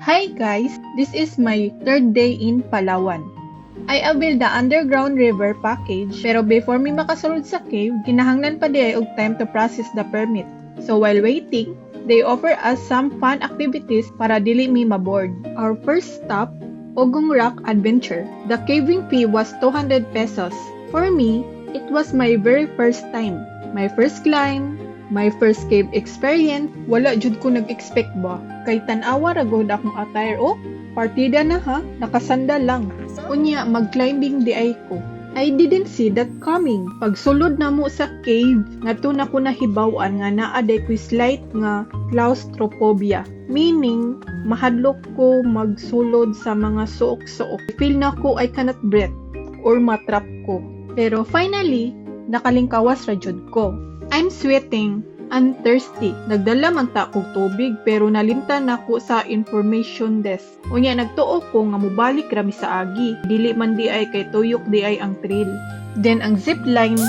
Hi guys, this is my third day in Palawan. I availed the underground river package, pero before me makasulod sa cave, kinahanglan pa di og time to process the permit. So while waiting, they offer us some fun activities para dili mi maboard. Our first stop, Ogong Rock Adventure. The caving fee was 200 pesos. For me, it was my very first time. My first climb, my first cave experience. Wala jud ko nag-expect ba. Kay tanawa ra gud akong attire. Oh, partida na ha, nakasanda lang. Unya, mag-climbing di ay ko. I didn't see that coming. Pagsulod na mo sa cave, ngato na ko nahibawan nga naaday ko slight nga claustrophobia. Meaning, mahadlok ko magsulod sa mga suok-suok. Feel na ko I cannot breathe or matrap ko. Pero finally, nakalingkawas ra jud ko. I'm sweating and thirsty. Nagdala man ta kog tubig pero nalimtan nako sa information desk. Unya nagtuo ko nga mobalik rami sa agi. Dili man di ay kay tuyok di ay ang trail. Then ang zipline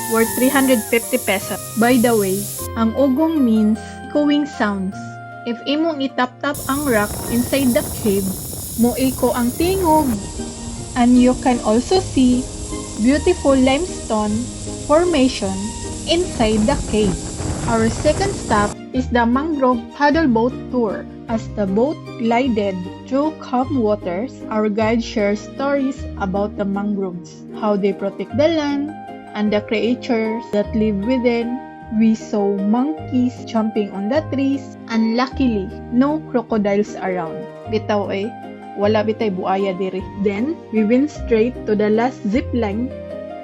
worth 350 pesos. By the way, ang ugong means echoing sounds. If imong itap-tap ang rock inside the cave, moeko ang tingog. And you can also see beautiful limestone formation inside the cave. Our second stop is the mangrove paddle boat tour. As the boat glided through calm waters, our guide shares stories about the mangroves, how they protect the land, and the creatures that live within. We saw monkeys jumping on the trees, and luckily, no crocodiles around. Bitaw wala bitay buaya diri. Then, we went straight to the last zip line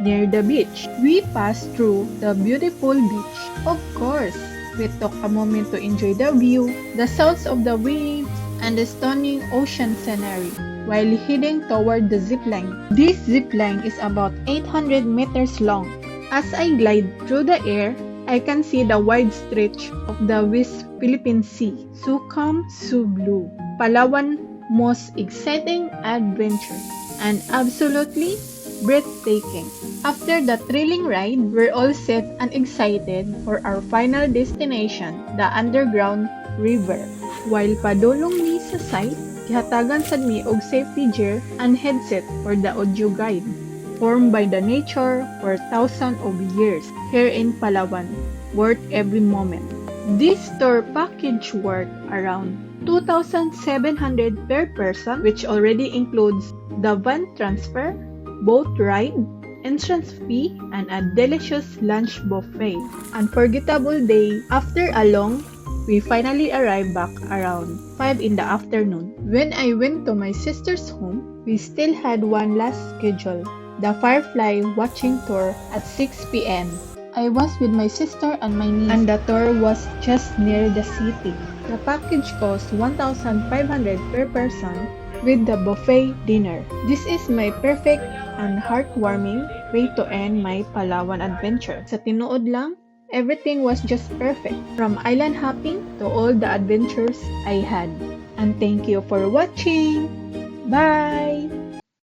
near the beach. We passed through the beautiful beach. Of course, we took a moment to enjoy the view, the sounds of the waves, and the stunning ocean scenery while heading toward the zipline. This zipline is about 800 meters long. As I glide through the air, I can see the wide stretch of the West Philippine Sea, so calm, so blue. Palawan most exciting adventure, and absolutely breathtaking. After the thrilling ride, we're all set and excited for our final destination, the underground river. While padulong mi sa site, gihatagan sad mi og safety gear and headset for the audio guide, formed by the nature for thousands of years here in Palawan, worth every moment. This tour package worth around 2,700 per person, which already includes the van transfer, boat ride, entrance fee, and a delicious lunch buffet. Unforgettable day. After a long, we finally arrived back around 5 in the afternoon. When I went to my sister's home, we still had one last schedule, the firefly watching tour at 6 p.m. I was with my sister and my niece, and the tour was just near the city. The package cost 1,500 per person with the buffet dinner. This is my perfect and heartwarming way to end my Palawan adventure. Sa tinuod lang, everything was just perfect, from island hopping to all the adventures I had. And thank you for watching! Bye!